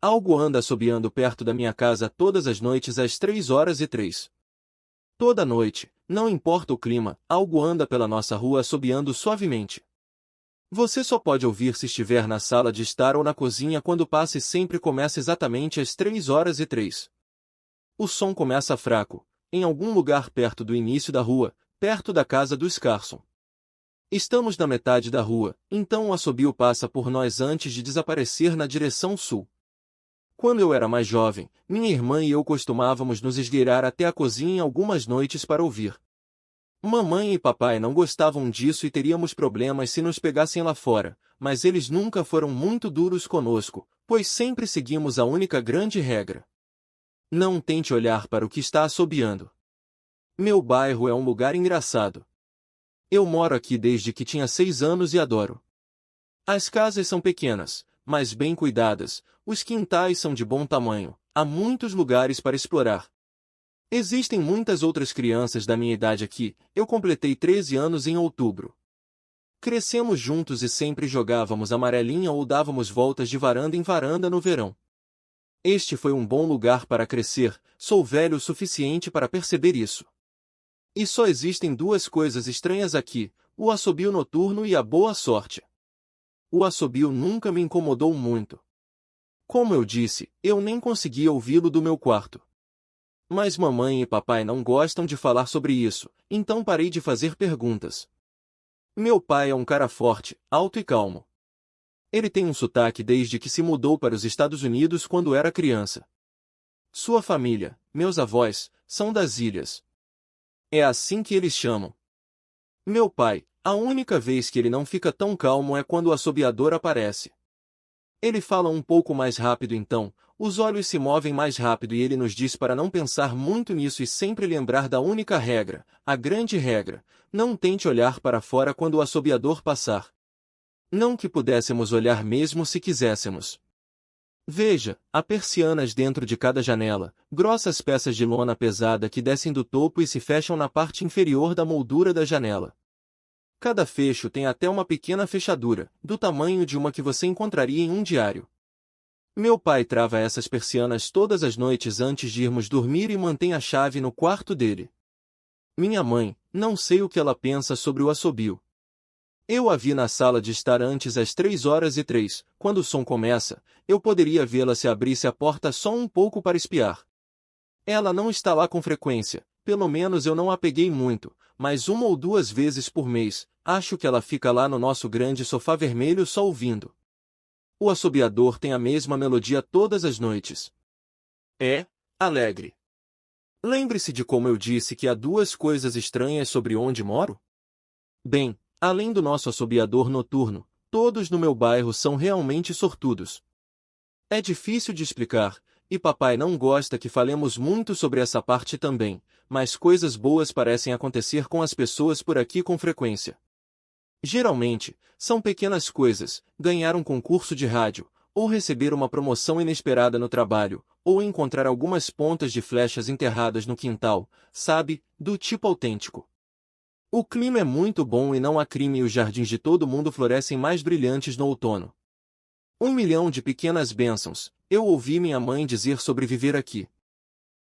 Algo anda assobiando perto da minha casa todas as noites às 3h03. Toda noite, não importa o clima, algo anda pela nossa rua assobiando suavemente. Você só pode ouvir se estiver na sala de estar ou na cozinha quando passa e sempre começa exatamente às 3h03. O som começa fraco, em algum lugar perto do início da rua, perto da casa dos Carson. Estamos na metade da rua, então o assobio passa por nós antes de desaparecer na direção sul. Quando eu era mais jovem, minha irmã e eu costumávamos nos esgueirar até a cozinha algumas noites para ouvir. Mamãe e papai não gostavam disso e teríamos problemas se nos pegassem lá fora, mas eles nunca foram muito duros conosco, pois sempre seguimos a única grande regra. Não tente olhar para o que está assobiando. Meu bairro é um lugar engraçado. Eu moro aqui desde que tinha 6 anos e adoro. As casas são pequenas, mas bem cuidadas, os quintais são de bom tamanho, há muitos lugares para explorar. Existem muitas outras crianças da minha idade aqui, eu completei 13 anos em outubro. Crescemos juntos e sempre jogávamos amarelinha ou dávamos voltas de varanda em varanda no verão. Este foi um bom lugar para crescer, sou velho o suficiente para perceber isso. E só existem duas coisas estranhas aqui, o assobio noturno e a boa sorte. O assobio nunca me incomodou muito. Como eu disse, eu nem conseguia ouvi-lo do meu quarto. Mas mamãe e papai não gostam de falar sobre isso, então parei de fazer perguntas. Meu pai é um cara forte, alto e calmo. Ele tem um sotaque desde que se mudou para os Estados Unidos quando era criança. Sua família, meus avós, são das ilhas. É assim que eles chamam. Meu pai, a única vez que ele não fica tão calmo é quando o assobiador aparece. Ele fala um pouco mais rápido então, os olhos se movem mais rápido e ele nos diz para não pensar muito nisso e sempre lembrar da única regra, a grande regra, não tente olhar para fora quando o assobiador passar. Não que pudéssemos olhar mesmo se quiséssemos. Veja, há persianas dentro de cada janela, grossas peças de lona pesada que descem do topo e se fecham na parte inferior da moldura da janela. Cada fecho tem até uma pequena fechadura, do tamanho de uma que você encontraria em um diário. Meu pai trava essas persianas todas as noites antes de irmos dormir e mantém a chave no quarto dele. Minha mãe, não sei o que ela pensa sobre o assobio. Eu a vi na sala de estar antes às 3h03, quando o som começa, eu poderia vê-la se abrisse a porta só um pouco para espiar. Ela não está lá com frequência, pelo menos eu não a peguei muito, mas 1 ou 2 vezes por mês, acho que ela fica lá no nosso grande sofá vermelho só ouvindo. O assobiador tem a mesma melodia todas as noites. É alegre. Lembre-se de como eu disse que há duas coisas estranhas sobre onde moro? Bem, além do nosso assobiador noturno, todos no meu bairro são realmente sortudos. É difícil de explicar, e papai não gosta que falemos muito sobre essa parte também, mas coisas boas parecem acontecer com as pessoas por aqui com frequência. Geralmente, são pequenas coisas, ganhar um concurso de rádio, ou receber uma promoção inesperada no trabalho, ou encontrar algumas pontas de flechas enterradas no quintal, sabe, do tipo autêntico. O clima é muito bom e não há crime e os jardins de todo mundo florescem mais brilhantes no outono. 1 milhão de pequenas bênçãos, eu ouvi minha mãe dizer sobre viver aqui.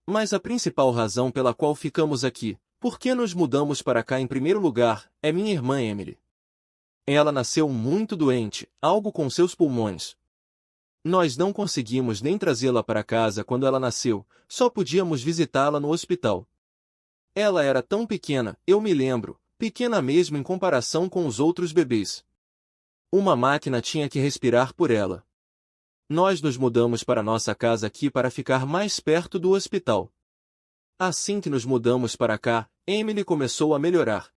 Mas a principal razão pela qual ficamos aqui, por que nos mudamos para cá em primeiro lugar, é minha irmã Emily. Ela nasceu muito doente, algo com seus pulmões. Nós não conseguimos nem trazê-la para casa quando ela nasceu, só podíamos visitá-la no hospital. Ela era tão pequena, eu me lembro, pequena mesmo em comparação com os outros bebês. Uma máquina tinha que respirar por ela. Nós nos mudamos para nossa casa aqui para ficar mais perto do hospital. Assim que nos mudamos para cá, Emily começou a melhorar.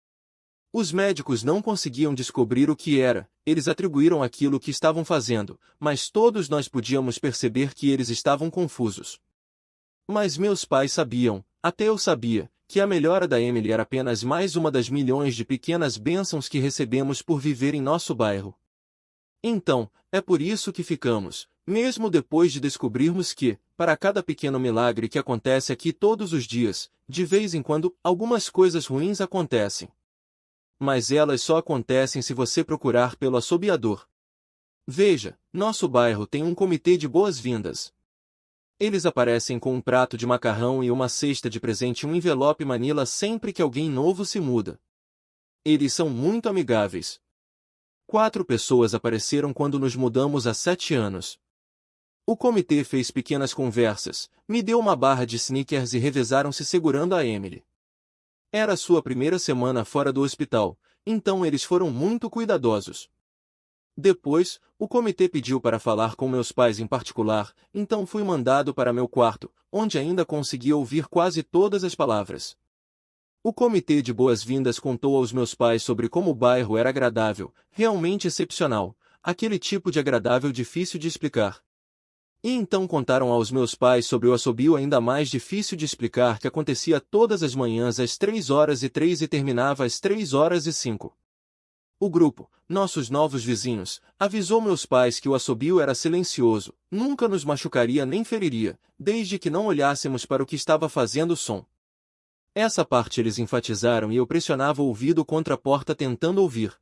Os médicos não conseguiam descobrir o que era, eles atribuíram aquilo que estavam fazendo, mas todos nós podíamos perceber que eles estavam confusos. Mas meus pais sabiam, até eu sabia, que a melhora da Emily era apenas mais uma das milhões de pequenas bênçãos que recebemos por viver em nosso bairro. Então, é por isso que ficamos, mesmo depois de descobrirmos que, para cada pequeno milagre que acontece aqui todos os dias, de vez em quando, algumas coisas ruins acontecem. Mas elas só acontecem se você procurar pelo assobiador. Veja, nosso bairro tem um comitê de boas-vindas. Eles aparecem com um prato de macarrão e uma cesta de presente e um envelope Manila sempre que alguém novo se muda. Eles são muito amigáveis. 4 pessoas apareceram quando nos mudamos há 7 anos. O comitê fez pequenas conversas, me deu uma barra de Snickers e revezaram-se segurando a Emily. Era sua primeira semana fora do hospital, então eles foram muito cuidadosos. Depois, o comitê pediu para falar com meus pais em particular, então fui mandado para meu quarto, onde ainda consegui ouvir quase todas as palavras. O comitê de boas-vindas contou aos meus pais sobre como o bairro era agradável, realmente excepcional, aquele tipo de agradável difícil de explicar. E então contaram aos meus pais sobre o assobio ainda mais difícil de explicar que acontecia todas as manhãs às 3h03 e terminava às 3h05. O grupo, nossos novos vizinhos, avisou meus pais que o assobio era silencioso, nunca nos machucaria nem feriria, desde que não olhássemos para o que estava fazendo o som. Essa parte eles enfatizaram e eu pressionava o ouvido contra a porta tentando ouvir.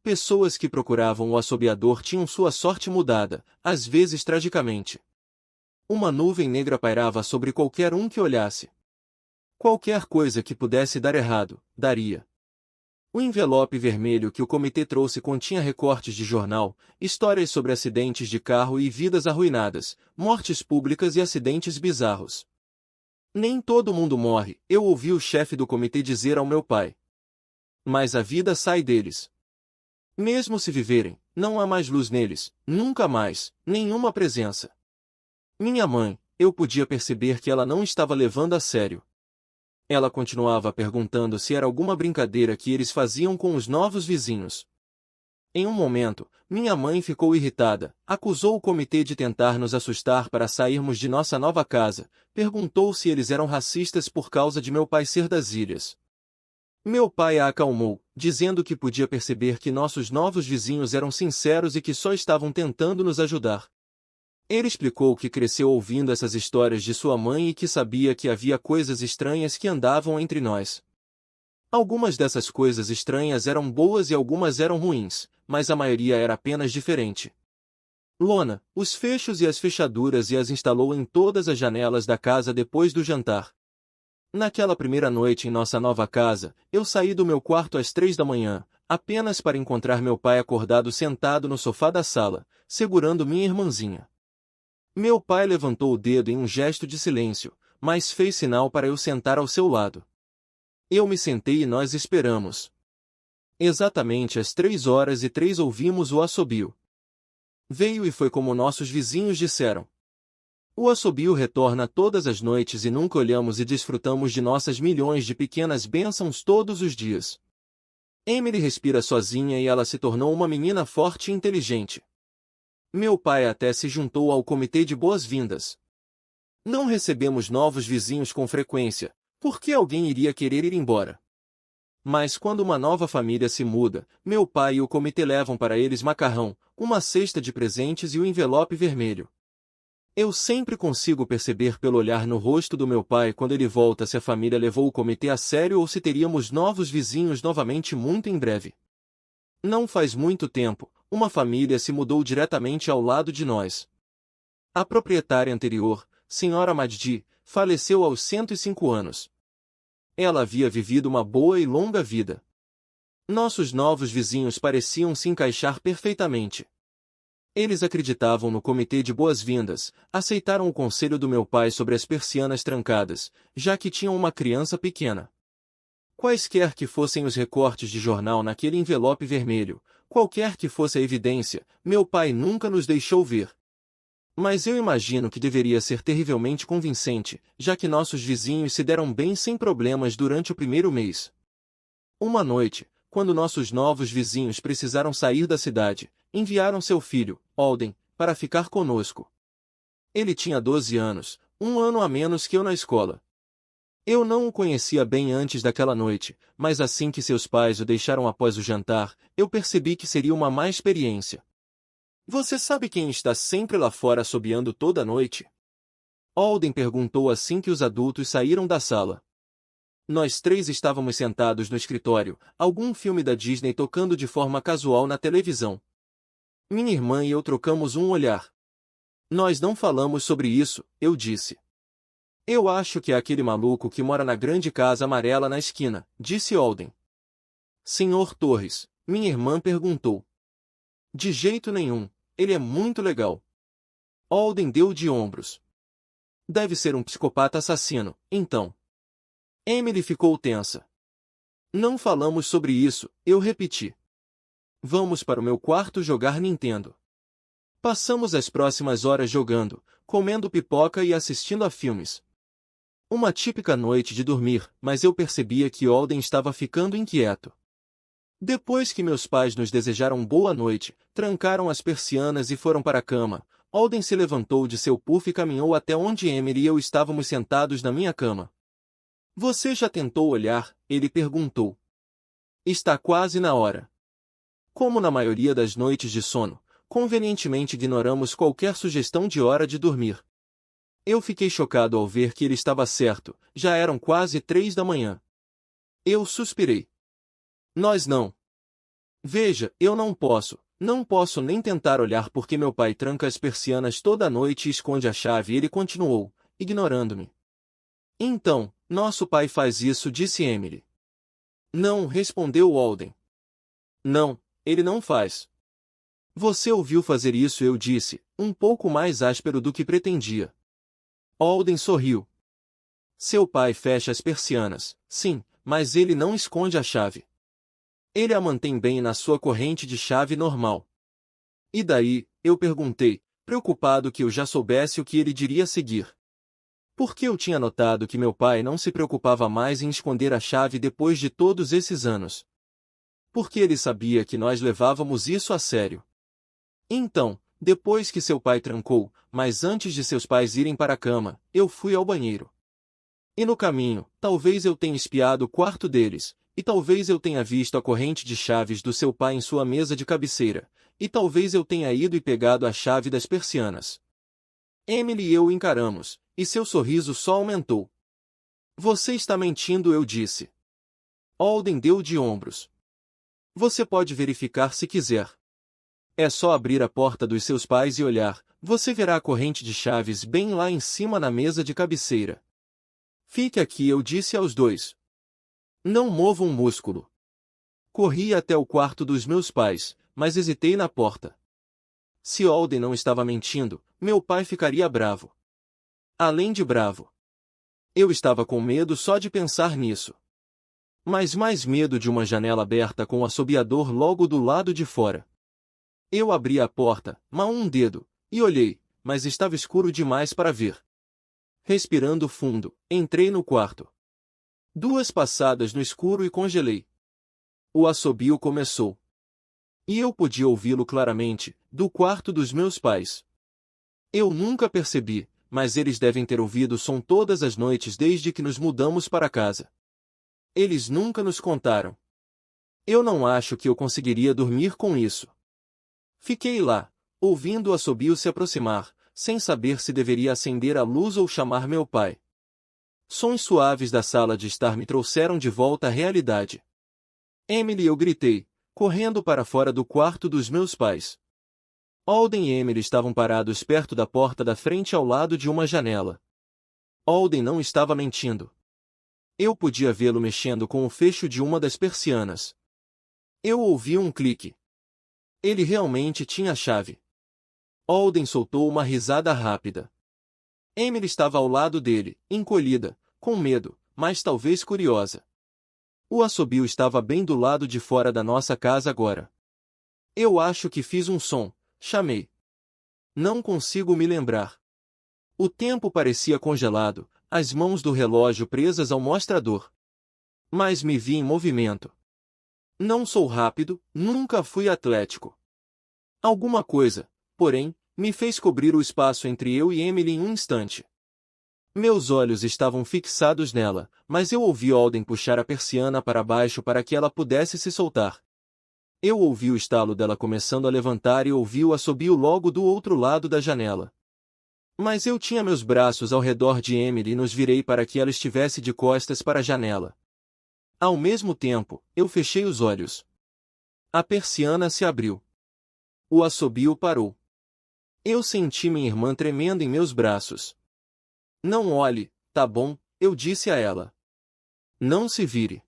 Pessoas que procuravam o assobiador tinham sua sorte mudada, às vezes tragicamente. Uma nuvem negra pairava sobre qualquer um que olhasse. Qualquer coisa que pudesse dar errado, daria. O envelope vermelho que o comitê trouxe continha recortes de jornal, histórias sobre acidentes de carro e vidas arruinadas, mortes públicas e acidentes bizarros. Nem todo mundo morre, eu ouvi o chefe do comitê dizer ao meu pai. Mas a vida sai deles. Mesmo se viverem, não há mais luz neles, nunca mais, nenhuma presença. Minha mãe, eu podia perceber que ela não estava levando a sério. Ela continuava perguntando se era alguma brincadeira que eles faziam com os novos vizinhos. Em um momento, minha mãe ficou irritada, acusou o comitê de tentar nos assustar para sairmos de nossa nova casa, perguntou se eles eram racistas por causa de meu pai ser das ilhas. Meu pai a acalmou, dizendo que podia perceber que nossos novos vizinhos eram sinceros e que só estavam tentando nos ajudar. Ele explicou que cresceu ouvindo essas histórias de sua mãe e que sabia que havia coisas estranhas que andavam entre nós. Algumas dessas coisas estranhas eram boas e algumas eram ruins, mas a maioria era apenas diferente. Lona, os fechos e as fechaduras e as instalou em todas as janelas da casa depois do jantar. Naquela primeira noite em nossa nova casa, eu saí do meu quarto às 3 da manhã, apenas para encontrar meu pai acordado sentado no sofá da sala, segurando minha irmãzinha. Meu pai levantou o dedo em um gesto de silêncio, mas fez sinal para eu sentar ao seu lado. Eu me sentei e nós esperamos. Exatamente às 3h03 ouvimos o assobio. Veio e foi como nossos vizinhos disseram. O assobio retorna todas as noites e nunca olhamos e desfrutamos de nossas milhões de pequenas bênçãos todos os dias. Emily respira sozinha e ela se tornou uma menina forte e inteligente. Meu pai até se juntou ao comitê de boas-vindas. Não recebemos novos vizinhos com frequência, porque alguém iria querer ir embora. Mas quando uma nova família se muda, meu pai e o comitê levam para eles macarrão, uma cesta de presentes e o envelope vermelho. Eu sempre consigo perceber pelo olhar no rosto do meu pai quando ele volta se a família levou o comitê a sério ou se teríamos novos vizinhos novamente muito em breve. Não faz muito tempo, uma família se mudou diretamente ao lado de nós. A proprietária anterior, Sra. Majdi, faleceu aos 105 anos. Ela havia vivido uma boa e longa vida. Nossos novos vizinhos pareciam se encaixar perfeitamente. Eles acreditavam no comitê de boas-vindas, aceitaram o conselho do meu pai sobre as persianas trancadas, já que tinham uma criança pequena. Quaisquer que fossem os recortes de jornal naquele envelope vermelho, qualquer que fosse a evidência, meu pai nunca nos deixou ver. Mas eu imagino que deveria ser terrivelmente convincente, já que nossos vizinhos se deram bem sem problemas durante o primeiro mês. Uma noite, quando nossos novos vizinhos precisaram sair da cidade, enviaram seu filho, Alden, para ficar conosco. Ele tinha 12 anos, um ano a menos que eu na escola. Eu não o conhecia bem antes daquela noite, mas assim que seus pais o deixaram após o jantar, eu percebi que seria uma má experiência. Você sabe quem está sempre lá fora assobiando toda a noite? Alden perguntou assim que os adultos saíram da sala. Nós 3 estávamos sentados no escritório, algum filme da Disney tocando de forma casual na televisão. Minha irmã e eu trocamos um olhar. Nós não falamos sobre isso, eu disse. Eu acho que é aquele maluco que mora na grande casa amarela na esquina, disse Alden. Senhor Torres, minha irmã perguntou. De jeito nenhum, ele é muito legal. Alden deu de ombros. Deve ser um psicopata assassino, então. Emily ficou tensa. Não falamos sobre isso, eu repeti. Vamos para o meu quarto jogar Nintendo. Passamos as próximas horas jogando, comendo pipoca e assistindo a filmes. Uma típica noite de dormir, mas eu percebia que Alden estava ficando inquieto. Depois que meus pais nos desejaram boa noite, trancaram as persianas e foram para a cama, Alden se levantou de seu puff e caminhou até onde Emily e eu estávamos sentados na minha cama. Você já tentou olhar? Ele perguntou. Está quase na hora. Como na maioria das noites de sono, convenientemente ignoramos qualquer sugestão de hora de dormir. Eu fiquei chocado ao ver que ele estava certo, já eram quase 3 da manhã. Eu suspirei. Nós não. Veja, eu não posso nem tentar olhar porque meu pai tranca as persianas toda noite e esconde a chave e ele continuou, ignorando-me. Então, nosso pai faz isso, disse Emily. Não, respondeu Alden. Não, ele não faz. Você ouviu fazer isso, eu disse, um pouco mais áspero do que pretendia. Alden sorriu. Seu pai fecha as persianas, sim, mas ele não esconde a chave. Ele a mantém bem na sua corrente de chave normal. E daí, eu perguntei, preocupado que eu já soubesse o que ele diria a seguir. Porque eu tinha notado que meu pai não se preocupava mais em esconder a chave depois de todos esses anos. Porque ele sabia que nós levávamos isso a sério. Então, depois que seu pai trancou, mas antes de seus pais irem para a cama, eu fui ao banheiro. E no caminho, talvez eu tenha espiado o quarto deles, e talvez eu tenha visto a corrente de chaves do seu pai em sua mesa de cabeceira, e talvez eu tenha ido e pegado a chave das persianas. Emily e eu o encaramos, e seu sorriso só aumentou. Você está mentindo, eu disse. Alden deu de ombros. Você pode verificar se quiser. É só abrir a porta dos seus pais e olhar, você verá a corrente de chaves bem lá em cima na mesa de cabeceira. Fique aqui, eu disse aos dois. Não mova um músculo. Corri até o quarto dos meus pais, mas hesitei na porta. Se Alden não estava mentindo, meu pai ficaria bravo. Além de bravo. Eu estava com medo só de pensar nisso. Mas mais medo de uma janela aberta com o assobiador logo do lado de fora. Eu abri a porta, um dedo, e olhei, mas estava escuro demais para ver. Respirando fundo, entrei no quarto. 2 passadas no escuro e congelei. O assobio começou. E eu podia ouvi-lo claramente, do quarto dos meus pais. Eu nunca percebi, mas eles devem ter ouvido o som todas as noites desde que nos mudamos para casa. Eles nunca nos contaram. Eu não acho que eu conseguiria dormir com isso. Fiquei lá, ouvindo o assobio se aproximar, sem saber se deveria acender a luz ou chamar meu pai. Sons suaves da sala de estar me trouxeram de volta à realidade. Emily, eu gritei, correndo para fora do quarto dos meus pais. Alden e Emily estavam parados perto da porta da frente ao lado de uma janela. Alden não estava mentindo. Eu podia vê-lo mexendo com o fecho de uma das persianas. Eu ouvi um clique. Ele realmente tinha a chave. Alden soltou uma risada rápida. Emily estava ao lado dele, encolhida, com medo, mas talvez curiosa. O assobio estava bem do lado de fora da nossa casa agora. Eu acho que fiz um som, chamei. Não consigo me lembrar. O tempo parecia congelado, as mãos do relógio presas ao mostrador. Mas me vi em movimento. Não sou rápido, nunca fui atlético. Alguma coisa, porém, me fez cobrir o espaço entre eu e Emily em um instante. Meus olhos estavam fixados nela, mas eu ouvi Alden puxar a persiana para baixo para que ela pudesse se soltar. Eu ouvi o estalo dela começando a levantar e ouvi o assobio logo do outro lado da janela. Mas eu tinha meus braços ao redor de Emily e nos virei para que ela estivesse de costas para a janela. Ao mesmo tempo, eu fechei os olhos. A persiana se abriu. O assobio parou. Eu senti minha irmã tremendo em meus braços. Não olhe, tá bom, eu disse a ela. Não se vire.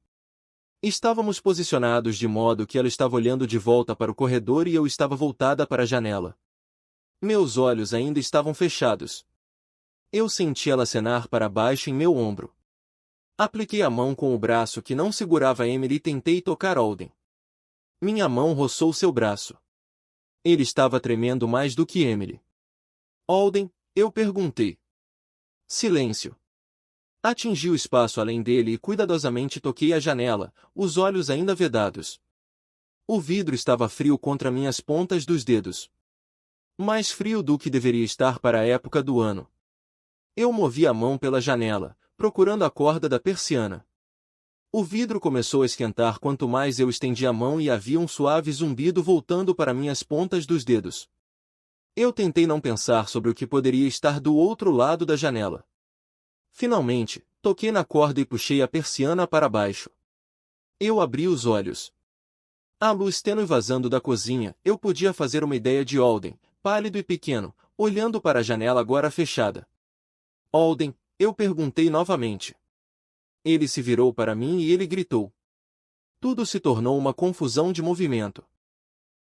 Estávamos posicionados de modo que ela estava olhando de volta para o corredor e eu estava voltada para a janela. Meus olhos ainda estavam fechados. Eu senti ela acenar para baixo em meu ombro. Apliquei a mão com o braço que não segurava Emily e tentei tocar Alden. Minha mão roçou seu braço. Ele estava tremendo mais do que Emily. Alden, eu perguntei. Silêncio. Atingi o espaço além dele e cuidadosamente toquei a janela, os olhos ainda vedados. O vidro estava frio contra minhas pontas dos dedos. Mais frio do que deveria estar para a época do ano. Eu movi a mão pela janela, procurando a corda da persiana. O vidro começou a esquentar quanto mais eu estendi a mão e havia um suave zumbido voltando para minhas pontas dos dedos. Eu tentei não pensar sobre o que poderia estar do outro lado da janela. Finalmente, toquei na corda e puxei a persiana para baixo. Eu abri os olhos. A luz tênue vazando da cozinha, eu podia fazer uma ideia de Alden, pálido e pequeno, olhando para a janela agora fechada. Alden, eu perguntei novamente. Ele se virou para mim e ele gritou. Tudo se tornou uma confusão de movimento.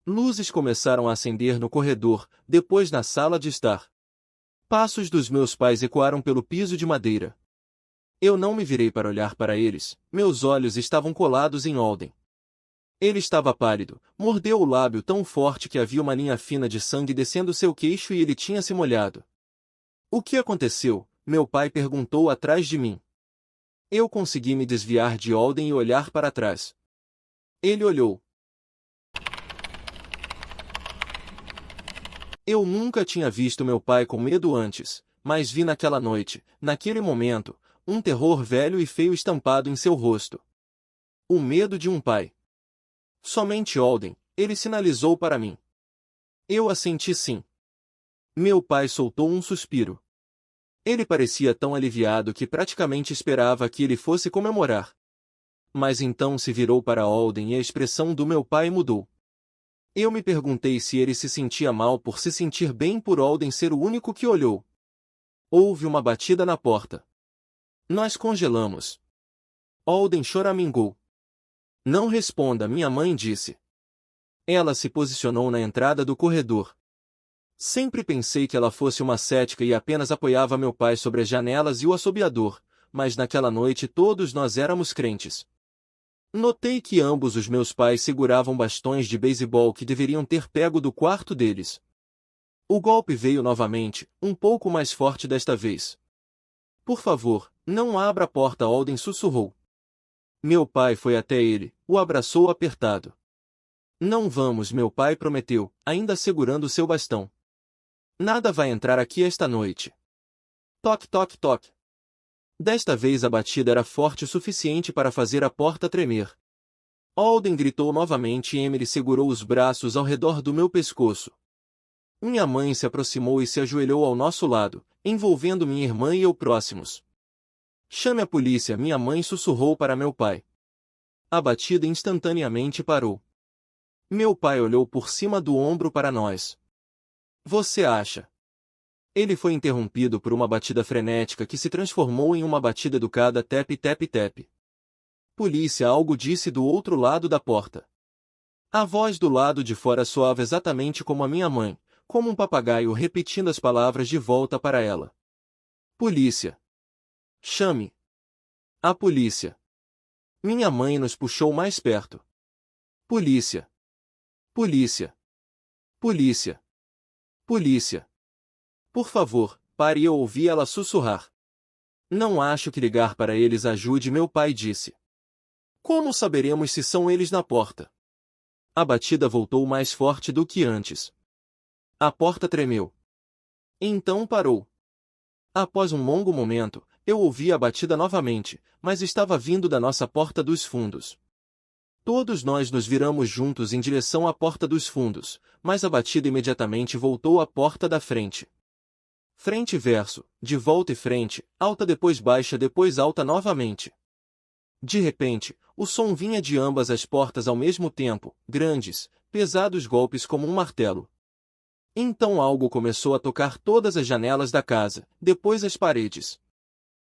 Luzes começaram a acender no corredor, depois na sala de estar. Passos dos meus pais ecoaram pelo piso de madeira. Eu não me virei para olhar para eles, meus olhos estavam colados em Alden. Ele estava pálido, mordeu o lábio tão forte que havia uma linha fina de sangue descendo seu queixo e ele tinha se molhado. O que aconteceu? Meu pai perguntou atrás de mim. Eu consegui me desviar de Alden e olhar para trás. Ele olhou. Eu nunca tinha visto meu pai com medo antes, mas vi naquela noite, naquele momento, um terror velho e feio estampado em seu rosto. O medo de um pai. Somente Alden, ele sinalizou para mim. Eu assenti sim. Meu pai soltou um suspiro. Ele parecia tão aliviado que praticamente esperava que ele fosse comemorar. Mas então se virou para Alden e a expressão do meu pai mudou. Eu me perguntei se ele se sentia mal por se sentir bem por Alden ser o único que olhou. Houve uma batida na porta. Nós congelamos. Alden choramingou. Não responda, minha mãe disse. Ela se posicionou na entrada do corredor. Sempre pensei que ela fosse uma cética e apenas apoiava meu pai sobre as janelas e o assobiador, mas naquela noite todos nós éramos crentes. Notei que ambos os meus pais seguravam bastões de beisebol que deveriam ter pego do quarto deles. O golpe veio novamente, um pouco mais forte desta vez. Por favor, não abra a porta, Alden sussurrou. Meu pai foi até ele, o abraçou apertado. Não vamos, meu pai prometeu, ainda segurando seu bastão. Nada vai entrar aqui esta noite. Toque, toque, toque. Desta vez a batida era forte o suficiente para fazer a porta tremer. Alden gritou novamente e Emily segurou os braços ao redor do meu pescoço. Minha mãe se aproximou e se ajoelhou ao nosso lado, envolvendo minha irmã e eu próximos. Chame a polícia, minha mãe sussurrou para meu pai. A batida instantaneamente parou. Meu pai olhou por cima do ombro para nós. Você acha? Ele foi interrompido por uma batida frenética que se transformou em uma batida educada tep-tep-tep. Polícia, algo disse do outro lado da porta. A voz do lado de fora soava exatamente como a minha mãe, como um papagaio repetindo as palavras de volta para ela. Polícia. Chame. A polícia. Minha mãe nos puxou mais perto. Polícia. Polícia. Polícia. Polícia. Por favor, pare, eu ouvi ela sussurrar. Não acho que ligar para eles ajude, meu pai disse. Como saberemos se são eles na porta? A batida voltou mais forte do que antes. A porta tremeu. Então parou. Após um longo momento, eu ouvi a batida novamente, mas estava vindo da nossa porta dos fundos. Todos nós nos viramos juntos em direção à porta dos fundos, mas a batida imediatamente voltou à porta da frente. Frente e verso, de volta e frente, alta depois baixa depois alta novamente. De repente, o som vinha de ambas as portas ao mesmo tempo, grandes, pesados golpes como um martelo. Então algo começou a tocar todas as janelas da casa, depois as paredes.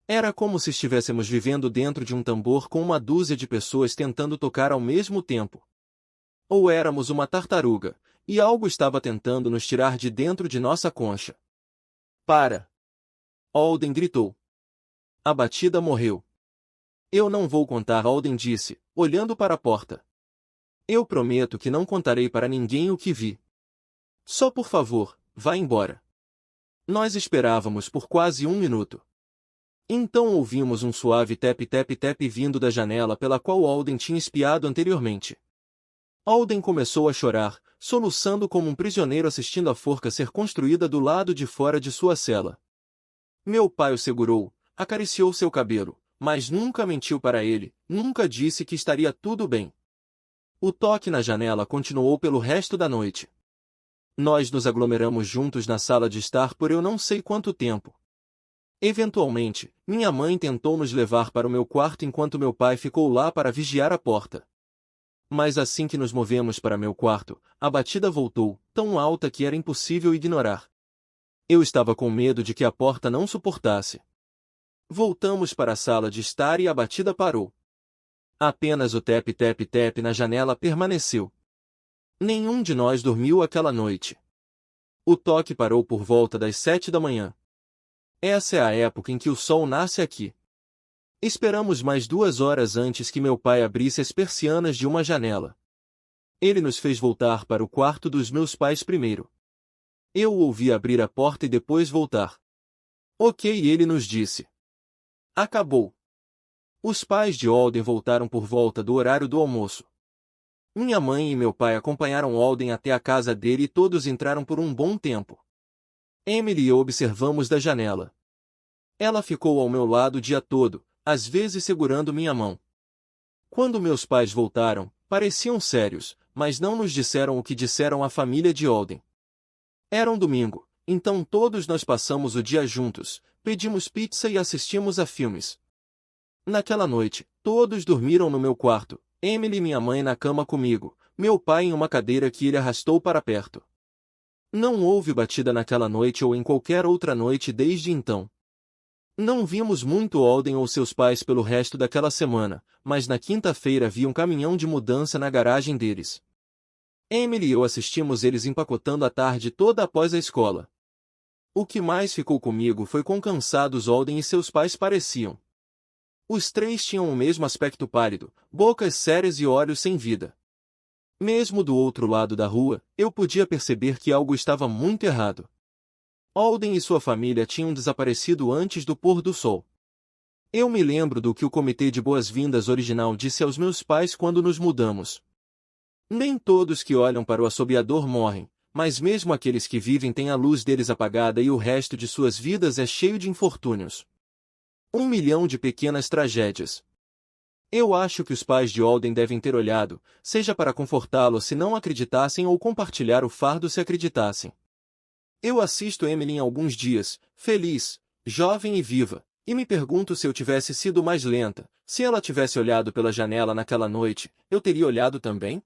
Era como se estivéssemos vivendo dentro de um tambor com uma dúzia de pessoas tentando tocar ao mesmo tempo. Ou éramos uma tartaruga, e algo estava tentando nos tirar de dentro de nossa concha. Para! Alden gritou. A batida morreu. Eu não vou contar, Alden disse, olhando para a porta. Eu prometo que não contarei para ninguém o que vi. Só por favor, vá embora. Nós esperávamos por quase 1 minuto. Então ouvimos um suave tap-tap-tap vindo da janela pela qual Alden tinha espiado anteriormente. Alden começou a chorar, soluçando como um prisioneiro assistindo a forca ser construída do lado de fora de sua cela. Meu pai o segurou, acariciou seu cabelo, mas nunca mentiu para ele, nunca disse que estaria tudo bem. O toque na janela continuou pelo resto da noite. Nós nos aglomeramos juntos na sala de estar por eu não sei quanto tempo. Eventualmente, minha mãe tentou nos levar para o meu quarto enquanto meu pai ficou lá para vigiar a porta. Mas assim que nos movemos para meu quarto, a batida voltou, tão alta que era impossível ignorar. Eu estava com medo de que a porta não suportasse. Voltamos para a sala de estar e a batida parou. Apenas o tap-tap-tap na janela permaneceu. Nenhum de nós dormiu aquela noite. O toque parou por volta das 7 da manhã. Essa é a época em que o sol nasce aqui. Esperamos mais 2 horas antes que meu pai abrisse as persianas de uma janela. Ele nos fez voltar para o quarto dos meus pais primeiro. Eu o ouvi abrir a porta e depois voltar. Ok, ele nos disse. Acabou. Os pais de Alden voltaram por volta do horário do almoço. Minha mãe e meu pai acompanharam Alden até a casa dele e todos entraram por um bom tempo. Emily e eu observamos da janela. Ela ficou ao meu lado o dia todo, às vezes segurando minha mão. Quando meus pais voltaram, pareciam sérios, mas não nos disseram o que disseram à família de Alden. Era um domingo, então todos nós passamos o dia juntos, pedimos pizza e assistimos a filmes. Naquela noite, todos dormiram no meu quarto, Emily e minha mãe na cama comigo, meu pai em uma cadeira que ele arrastou para perto. Não houve batida naquela noite ou em qualquer outra noite desde então. Não vimos muito Alden ou seus pais pelo resto daquela semana, mas na quinta-feira vi um caminhão de mudança na garagem deles. Emily e eu assistimos eles empacotando a tarde toda após a escola. O que mais ficou comigo foi quão cansados Alden e seus pais pareciam. Os três tinham o mesmo aspecto pálido, bocas sérias e olhos sem vida. Mesmo do outro lado da rua, eu podia perceber que algo estava muito errado. Alden e sua família tinham desaparecido antes do pôr do sol. Eu me lembro do que o comitê de boas-vindas original disse aos meus pais quando nos mudamos. Nem todos que olham para o assobiador morrem, mas mesmo aqueles que vivem têm a luz deles apagada e o resto de suas vidas é cheio de infortúnios. 1 milhão de pequenas tragédias. Eu acho que os pais de Alden devem ter olhado, seja para confortá-lo se não acreditassem ou compartilhar o fardo se acreditassem. Eu assisto Emily em alguns dias, feliz, jovem e viva, e me pergunto se eu tivesse sido mais lenta, se ela tivesse olhado pela janela naquela noite, eu teria olhado também?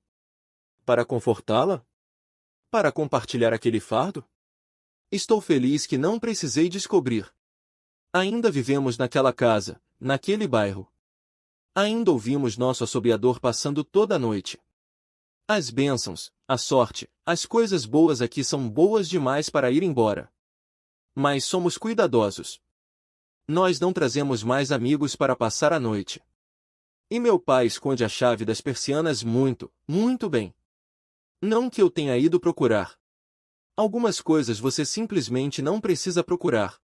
Para confortá-la? Para compartilhar aquele fardo? Estou feliz que não precisei descobrir. Ainda vivemos naquela casa, naquele bairro. Ainda ouvimos nosso assobiador passando toda a noite. As bênçãos, a sorte, as coisas boas aqui são boas demais para ir embora. Mas somos cuidadosos. Nós não trazemos mais amigos para passar a noite. E meu pai esconde a chave das persianas muito, muito bem. Não que eu tenha ido procurar. Algumas coisas você simplesmente não precisa procurar.